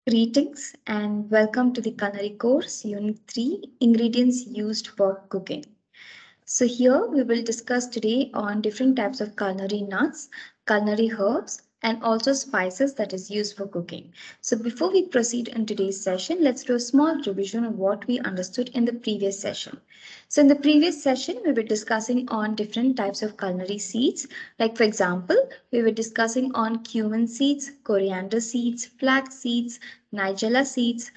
Greetings and welcome to the culinary course, Unit 3, Ingredients Used for Cooking. So here we will discuss today on different types of culinary nuts, culinary herbs, and also spices that is used for cooking. So before we proceed in today's session, let's do a small revision of what we understood in the previous session. So in the previous session, we were discussing on different types of culinary seeds. Like for example, we were discussing on cumin seeds, coriander seeds, flax seeds, nigella seeds,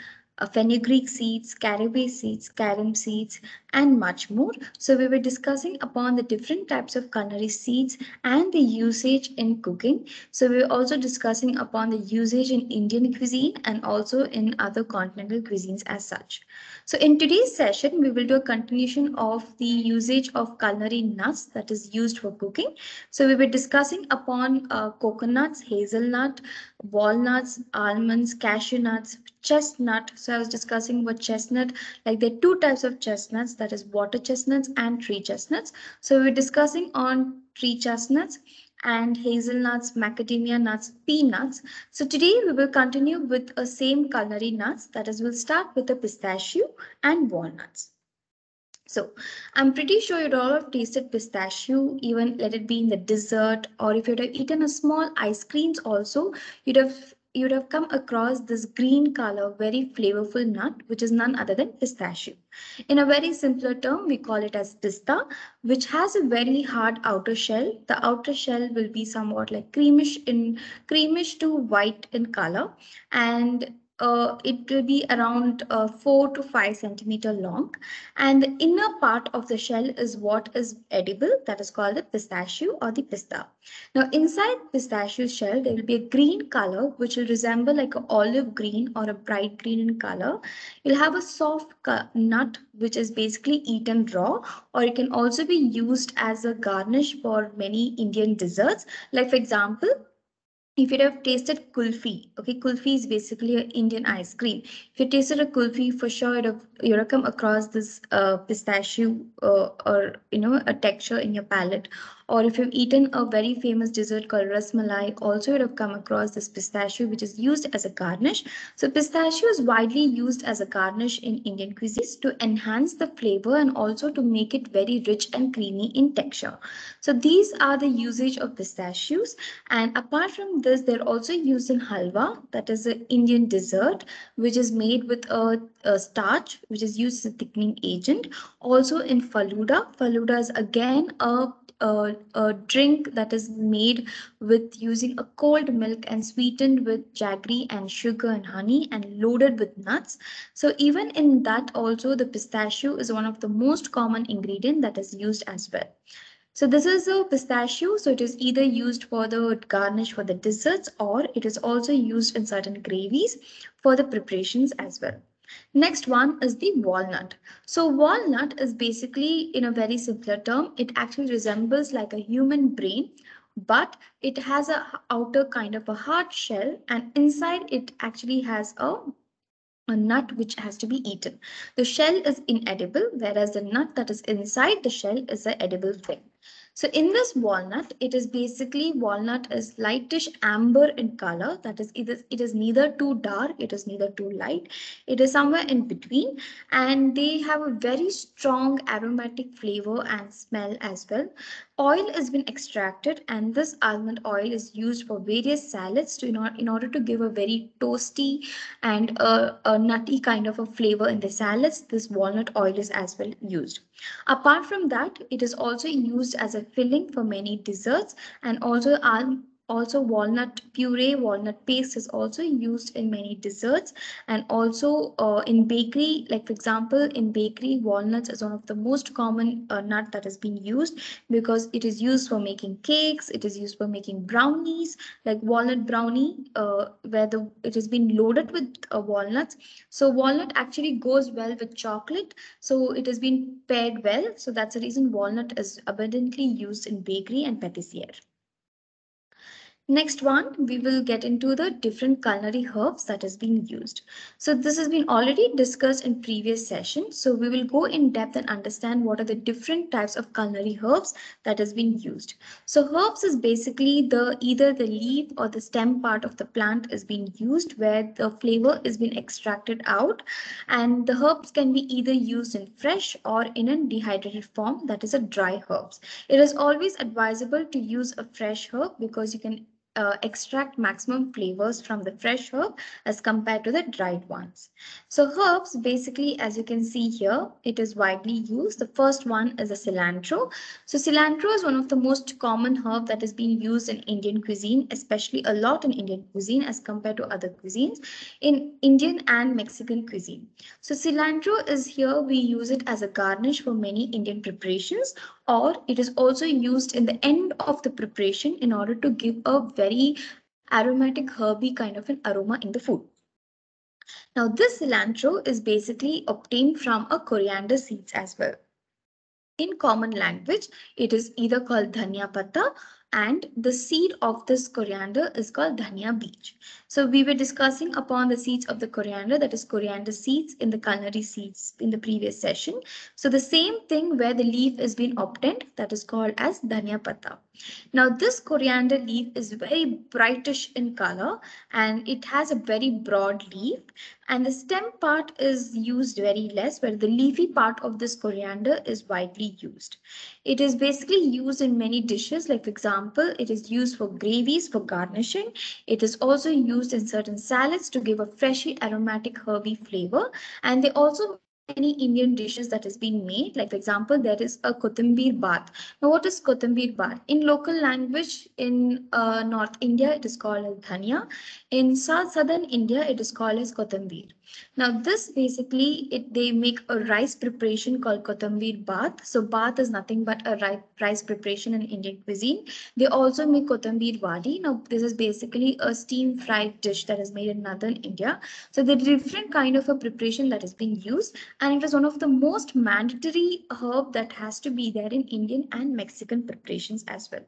fenugreek seeds, caraway seeds, carom seeds, and much more. So we were discussing upon the different types of culinary seeds and the usage in cooking. So we were also discussing upon the usage in Indian cuisine and also in other continental cuisines as such. So in today's session, we will do a continuation of the usage of culinary nuts that is used for cooking. So we were discussing upon coconuts, hazelnut, walnuts, almonds, cashew nuts, chestnut. So I was discussing about chestnut, like there are two types of chestnuts, that is water chestnuts and tree chestnuts. So we're discussing on tree chestnuts and hazelnuts, macadamia nuts, peanuts. So today we will continue with a same culinary nuts, that is we'll start with the pistachio and walnuts. So I'm pretty sure you'd all have tasted pistachio, even let it be in the dessert, or if you'd have eaten a small ice creams also, you'd have come across this green color, very flavorful nut, which is none other than pistachio. In a very simpler term, we call it as pista, which has a very hard outer shell. The outer shell will be somewhat like creamish to white in color, and it will be around 4 to 5 centimeter long, and the inner part of the shell is what is edible, that is called the pistachio or the pista. Now inside pistachio shell there will be a green color which will resemble like an olive green or a bright green in color. You'll have a soft nut which is basically eaten raw, or it can also be used as a garnish for many Indian desserts. Like for example, if you have tasted kulfi, okay, kulfi is basically an Indian ice cream. If you tasted a kulfi, for sure you'd have come across this pistachio or a texture in your palate. Or if you've eaten a very famous dessert called ras malai, also you'd have come across this pistachio, which is used as a garnish. So pistachio is widely used as a garnish in Indian cuisines to enhance the flavor and also to make it very rich and creamy in texture. So these are the usage of pistachios. And apart from this, they're also used in halwa, that is an Indian dessert, which is made with a starch, which is used as a thickening agent. Also in faluda, faluda is again a drink that is made with using a cold milk and sweetened with jaggery and sugar and honey and loaded with nuts. So even in that also the pistachio is one of the most common ingredient that is used as well. So this is a pistachio, so it is either used for the garnish for the desserts, or it is also used in certain gravies for the preparations as well. Next one is the walnut. So walnut is basically, in a very simpler term, it actually resembles like a human brain, but it has a outer kind of a hard shell, and inside it actually has a nut which has to be eaten. The shell is inedible, whereas the nut that is inside the shell is an edible thing. So in this walnut, it is basically walnut is lightish amber in color. That is, it is neither too dark, it is neither too light. It is somewhere in between, and they have a very strong aromatic flavor and smell as well. Oil has been extracted, and this almond oil is used for various salads in order to give a very toasty and a nutty kind of a flavor in the salads. This walnut oil is as well used. Apart from that, it is also used as a filling for many desserts, and also walnut puree, walnut paste is also used in many desserts, and also in bakery. Like for example, in bakery, walnuts is one of the most common nut that has been used, because it is used for making cakes, it is used for making brownies, like walnut brownie, where it has been loaded with walnuts. So walnut actually goes well with chocolate, so it has been paired well. So that's the reason walnut is abundantly used in bakery and patissiere. Next one, we will get into the different culinary herbs that has been used. So this has been already discussed in previous sessions. So we will go in depth and understand what are the different types of culinary herbs that has been used. So herbs is basically the either the leaf or the stem part of the plant is being used where the flavor is being extracted out, and the herbs can be either used in fresh or in a dehydrated form, that is a dry herbs. It is always advisable to use a fresh herb because you can extract maximum flavors from the fresh herb as compared to the dried ones. So herbs basically, as you can see here, it is widely used. The first one is a cilantro. So cilantro is one of the most common herb that is being used in Indian cuisine, especially a lot in Indian cuisine as compared to other cuisines in Indian and Mexican cuisine. So cilantro is here, we use it as a garnish for many Indian preparations, or it is also used in the end of the preparation in order to give a very aromatic herby kind of an aroma in the food. Now this cilantro is basically obtained from a coriander seeds as well. In common language, it is either called dhania patta, and the seed of this coriander is called dhania beej. So we were discussing upon the seeds of the coriander, that is coriander seeds in the culinary seeds in the previous session. So the same thing where the leaf is being obtained, that is called as dhania patta. Now this coriander leaf is very brightish in color and it has a very broad leaf, and the stem part is used very less, where the leafy part of this coriander is widely used. It is basically used in many dishes, like for example, it is used for gravies for garnishing. It is also used in certain salads to give a freshy aromatic herby flavor, and they also many Indian dishes that is being made. Like for example, there is a Kothambir bath. Now what is Kothambir bath? In local language in North India, it is called as dhania. In southern India, it is called as Kothambir. Now this basically, they make a rice preparation called Kothambir bath. So bath is nothing but a rice preparation in Indian cuisine. They also make Kothambir wadi. Now this is basically a steam fried dish that is made in northern India. So the different kind of a preparation that is being used, and it is one of the most mandatory herb that has to be there in Indian and Mexican preparations as well.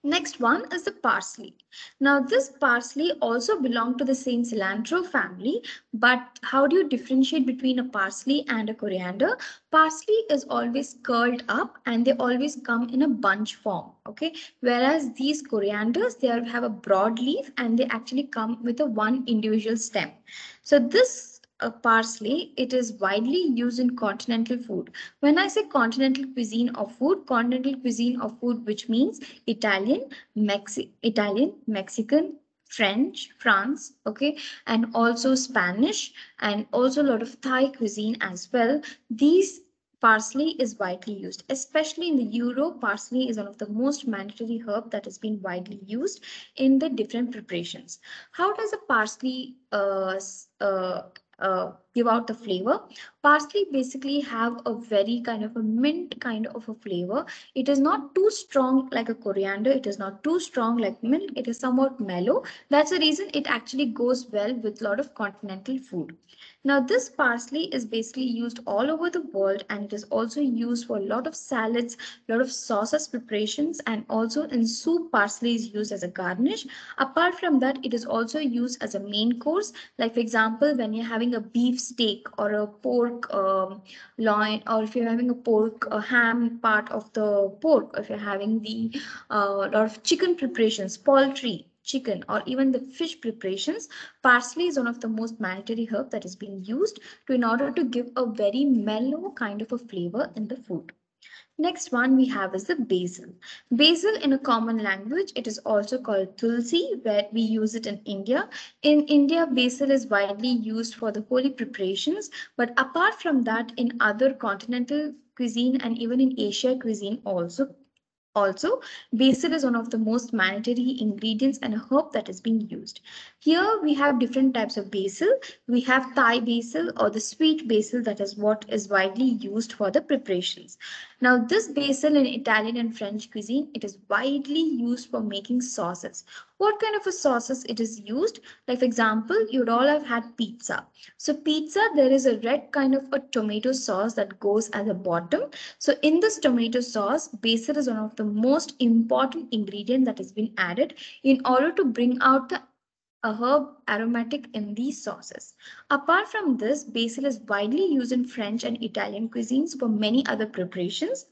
Next one is the parsley. Now this parsley also belong to the same cilantro family, but how do you differentiate between a parsley and a coriander? Parsley is always curled up and they always come in a bunch form, okay? Whereas these corianders, have a broad leaf and they actually come with a one individual stem. So this parsley, it is widely used in continental food. When I say continental cuisine of food, which means Italian, Mexican, French, France, okay, and also Spanish, and also a lot of Thai cuisine as well. These parsley is widely used, especially in the Europe. Parsley is one of the most mandatory herb that has been widely used in the different preparations. How does a parsley give out the flavor? Parsley basically have a very kind of a mint kind of a flavor. It is not too strong like a coriander. It is not too strong like mint. It is somewhat mellow. That's the reason it actually goes well with a lot of continental food. Now this parsley is basically used all over the world, and it is also used for a lot of salads, a lot of sauces preparations, and also in soup parsley is used as a garnish. Apart from that, it is also used as a main course. Like for example, when you're having a beef steak or a pork loin, or if you're having a pork ham part of the pork, if you're having the lot of chicken preparations, poultry, chicken, or even the fish preparations, parsley is one of the most mandatory herb that is being used in order to give a very mellow kind of a flavor in the food. Next one we have is the basil. Basil in a common language, it is also called tulsi, where we use it in India. In India, basil is widely used for the holy preparations, but apart from that, in other continental cuisine and even in Asia cuisine also, basil is one of the most mandatory ingredients and a herb that is being used. Here we have different types of basil. We have Thai basil or the sweet basil, that is what is widely used for the preparations. Now, this basil in Italian and French cuisine, it is widely used for making sauces. What kind of a sauces it is used? Like for example, you'd all have had pizza. So pizza, there is a red kind of a tomato sauce that goes at the bottom. So in this tomato sauce, basil is one of the most important ingredient that has been added in order to bring out the a herb aromatic in these sauces. Apart from this, basil is widely used in French and Italian cuisines for many other preparations.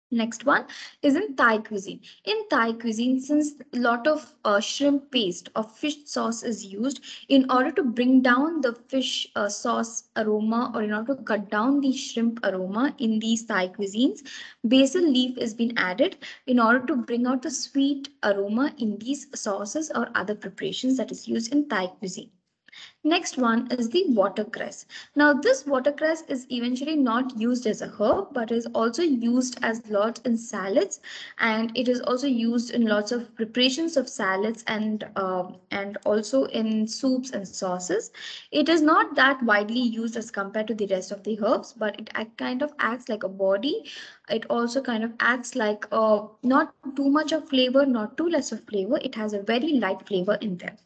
Next one is in Thai cuisine. In Thai cuisine, since a lot of shrimp paste or fish sauce is used in order to bring down the fish sauce aroma or in order to cut down the shrimp aroma in these Thai cuisines, basil leaf has been added in order to bring out the sweet aroma in these sauces or other preparations that is used in Thai cuisine. Next one is the watercress. Now this watercress is eventually not used as a herb but is also used as lot in salads, and it is also used in lots of preparations of salads and also in soups and sauces. It is not that widely used as compared to the rest of the herbs, but it kind of acts like a body. It also kind of acts like not too much of flavor, not too less of flavor. It has a very light flavor in there.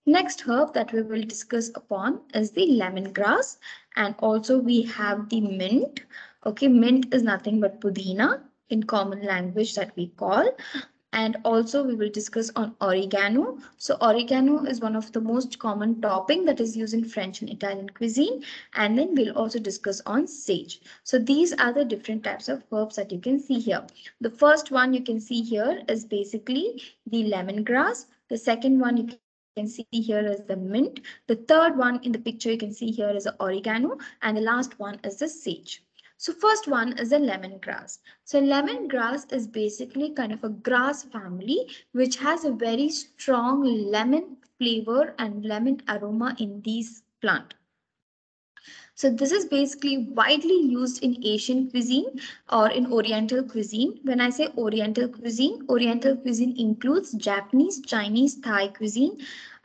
Next herb that we will discuss upon is the lemongrass, and also we have the mint. Okay, mint is nothing but pudina in common language that we call. And also we will discuss on oregano. So oregano is one of the most common topping that is used in French and Italian cuisine. And then we'll also discuss on sage. So these are the different types of herbs that you can see here. The first one you can see here is basically the lemongrass. The second one you can see here is the mint. The third one in the picture you can see here is the oregano. And the last one is the sage. So first one is the lemongrass. So lemongrass is basically kind of a grass family which has a very strong lemon flavor and lemon aroma in these plant. So this is basically widely used in Asian cuisine or in Oriental cuisine. When I say Oriental cuisine includes Japanese, Chinese, Thai cuisine,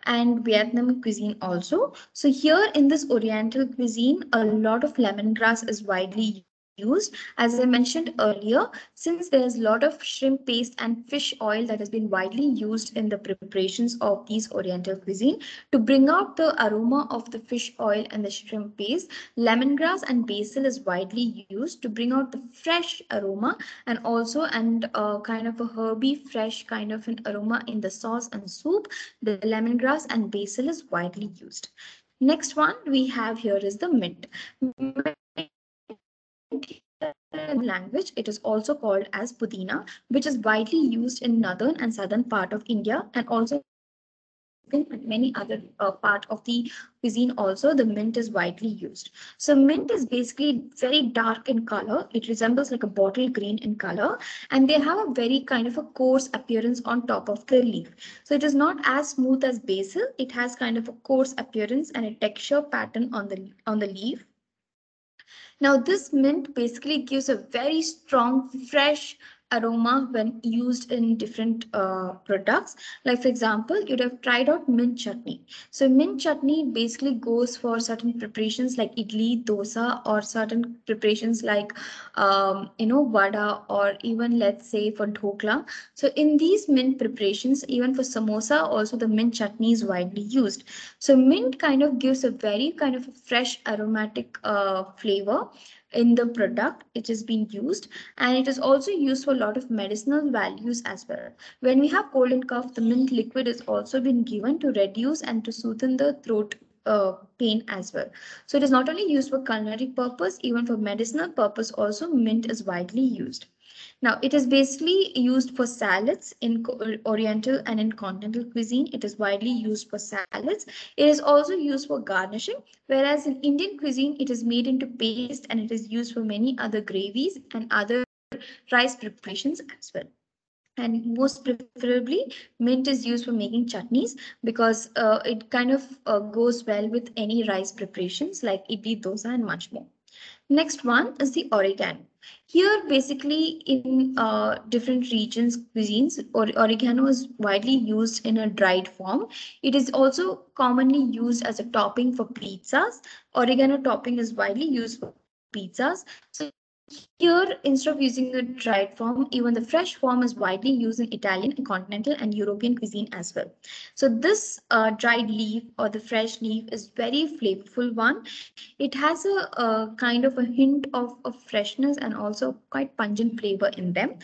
and Vietnam cuisine also. So here in this Oriental cuisine, a lot of lemongrass is widely used. As I mentioned earlier, since there's a lot of shrimp paste and fish oil that has been widely used in the preparations of these Oriental cuisine, to bring out the aroma of the fish oil and the shrimp paste, lemongrass and basil is widely used to bring out the fresh aroma and also kind of a herby fresh kind of an aroma in the sauce and soup. The lemongrass and basil is widely used. Next one we have here is the mint. In language, it is also called as pudina, which is widely used in northern and southern part of India, and also in many other part of the cuisine also the mint is widely used. So mint is basically very dark in color. It resembles like a bottle green in color, and they have a very kind of a coarse appearance on top of the leaf. So it is not as smooth as basil. It has kind of a coarse appearance and a texture pattern on the leaf. Now this mint basically gives a very strong, fresh aroma when used in different products. Like for example, you'd have tried out mint chutney. So mint chutney basically goes for certain preparations like idli, dosa, or certain preparations like vada, or even let's say for dhokla. So in these mint preparations, even for samosa, also the mint chutney is widely used. So mint kind of gives a very kind of a fresh aromatic flavor in the product it is being used, and it is also used for a lot of medicinal values as well. When we have cold and cough, the mint liquid is also been given to reduce and to soothe the throat pain as well. So it is not only used for culinary purpose, even for medicinal purpose also mint is widely used. Now, it is basically used for salads in Oriental and in continental cuisine. It is widely used for salads. It is also used for garnishing, whereas in Indian cuisine, it is made into paste and it is used for many other gravies and other rice preparations as well. And most preferably, mint is used for making chutneys because it kind of goes well with any rice preparations like idli, dosa, and much more. Next one is the oregano. Here, basically, in different regions, cuisines, or oregano is widely used in a dried form. It is also commonly used as a topping for pizzas. Oregano topping is widely used for pizzas. So here, Here, instead of using the dried form, even the fresh form is widely used in Italian, continental, and European cuisine as well. So this dried leaf or the fresh leaf is very flavorful one. It has a kind of a hint of freshness and also quite pungent flavor in them.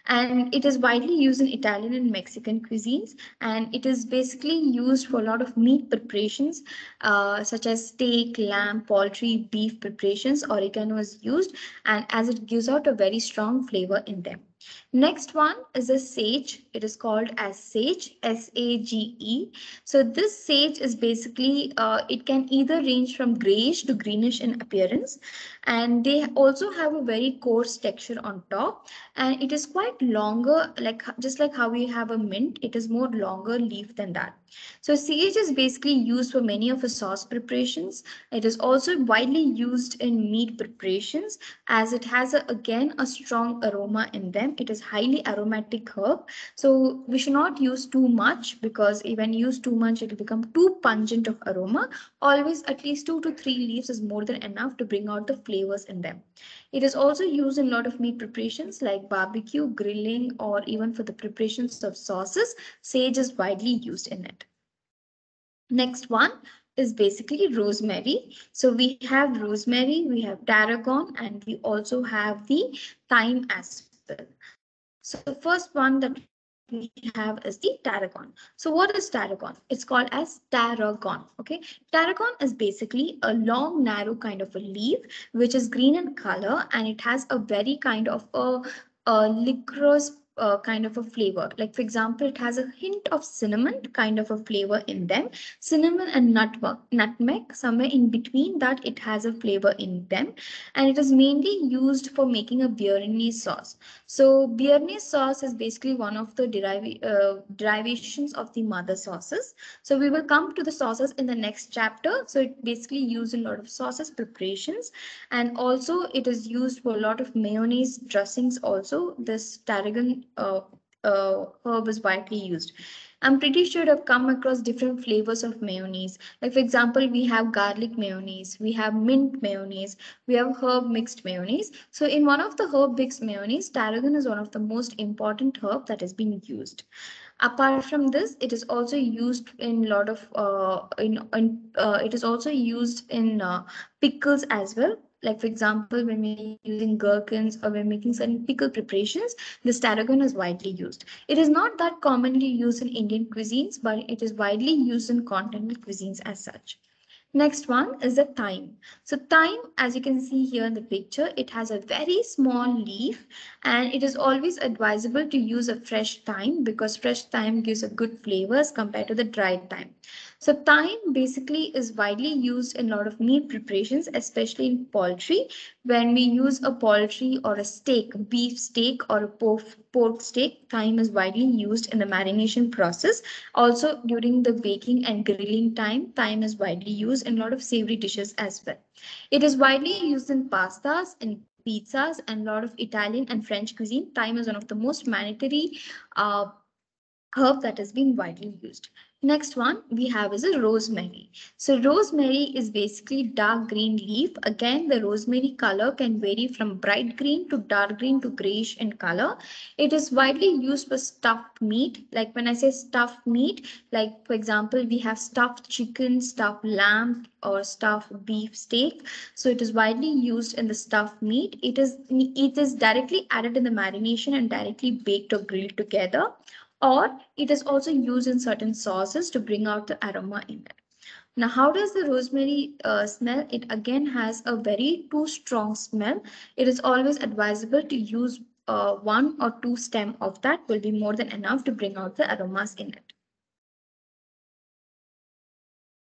And it is widely used in Italian and Mexican cuisines. And it is basically used for a lot of meat preparations, such as steak, lamb, poultry, beef preparations. Oregano is used, and as it gives out a very strong flavor in them. Next one is a sage. It is called as sage, S-A-G-E. So this sage is basically, it can either range from grayish to greenish in appearance. And they also have a very coarse texture on top. And it is quite longer, like just like how we have a mint, it is more longer leaf than that. So sage is basically used for many of the sauce preparations. It is also widely used in meat preparations as it has again a strong aroma in them. It is highly aromatic herb. So we should not use too much because when you use too much, it will become too pungent of aroma. Always at least 2 to 3 leaves is more than enough to bring out the flavors in them. It is also used in a lot of meat preparations like barbecue, grilling, or even for the preparations of sauces. Sage is widely used in it. Next one is basically rosemary. So we have rosemary, we have tarragon, and we also have the thyme as well. So first one that we have is the tarragon. So what is tarragon? It's called as tarragon. Okay, tarragon is basically a long, narrow kind of a leaf which is green in color, and it has a very kind of a licorice kind of a flavor. Like for example, it has a hint of cinnamon kind of a flavor in them. Cinnamon and nutmeg, somewhere in between that, it has a flavor in them, and it is mainly used for making a Béarnaise sauce. So Béarnaise sauce is basically one of the derivations of the mother sauces. So we will come to the sauces in the next chapter. So it basically used in a lot of sauces preparations, and also it is used for a lot of mayonnaise dressings also. This tarragon herb is widely used. I'm pretty sure I've come across different flavors of mayonnaise. Like for example, we have garlic mayonnaise, we have mint mayonnaise, we have herb mixed mayonnaise. So in one of the herb mixed mayonnaise, tarragon is one of the most important herb that has been used. Apart from this, it is also used in a lot of it is also used in pickles as well. Like for example, when we're using gherkins or we're making certain pickle preparations, this tarragon is widely used. It is not that commonly used in Indian cuisines, but it is widely used in continental cuisines as such. Next one is the thyme. So thyme, as you can see here in the picture, it has a very small leaf, and it is always advisable to use a fresh thyme because fresh thyme gives a good flavors compared to the dried thyme. So thyme basically is widely used in a lot of meat preparations, especially in poultry. When we use a poultry or a steak, beef steak or a pork steak, thyme is widely used in the marination process. Also, during the baking and grilling time, thyme is widely used in a lot of savory dishes as well. It is widely used in pastas, in pizzas, and a lot of Italian and French cuisine. Thyme is one of the most mandatory uh, herb that has been widely used. Next one we have is a rosemary. So rosemary is basically dark green leaf. Again, the rosemary color can vary from bright green to dark green to grayish in color. It is widely used for stuffed meat. Like when I say stuffed meat, like for example, we have stuffed chicken, stuffed lamb, or stuffed beef steak. So it is widely used in the stuffed meat. It is directly added in the marination and directly baked or grilled together, or it is also used in certain sauces to bring out the aroma in it. Now, how does the rosemary smell? It again has a very too strong smell. It is always advisable to use one or two stem of that will be more than enough to bring out the aromas in it.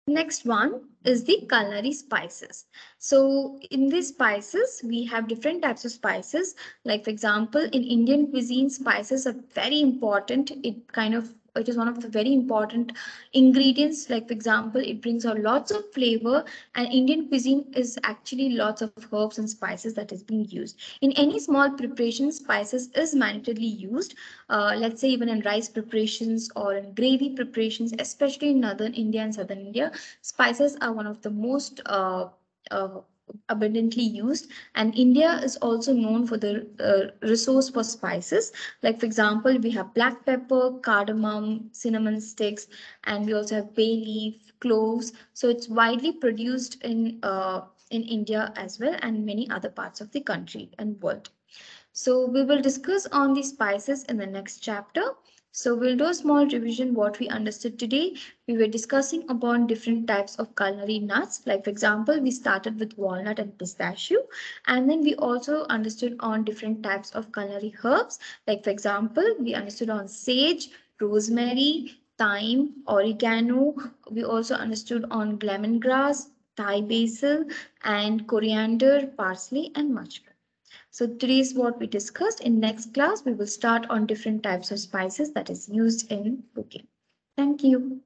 Next one is the culinary spices. So in these spices, we have different types of spices. Like for example, in Indian cuisine, spices are very important. It is one of the very important ingredients. Like for example, it brings out lots of flavor, and Indian cuisine is actually lots of herbs and spices that is being used. In any small preparation, spices is mandatorily used. Let's say even in rice preparations or in gravy preparations, especially in northern India and southern India, spices are one of the most abundantly used, and India is also known for the resource for spices. Like for example, we have black pepper, cardamom, cinnamon sticks, and we also have bay leaf, cloves. So it's widely produced in India as well, and many other parts of the country and world. So we will discuss on the spices in the next chapter. So we'll do a small revision what we understood today. We were discussing upon different types of culinary nuts. Like for example, we started with walnut and pistachio, and then we also understood on different types of culinary herbs. Like for example, we understood on sage, rosemary, thyme, oregano. We also understood on lemongrass, Thai basil, and coriander, parsley, and mushroom. So today is what we discussed. In next class, we will start on different types of spices that is used in cooking. Thank you.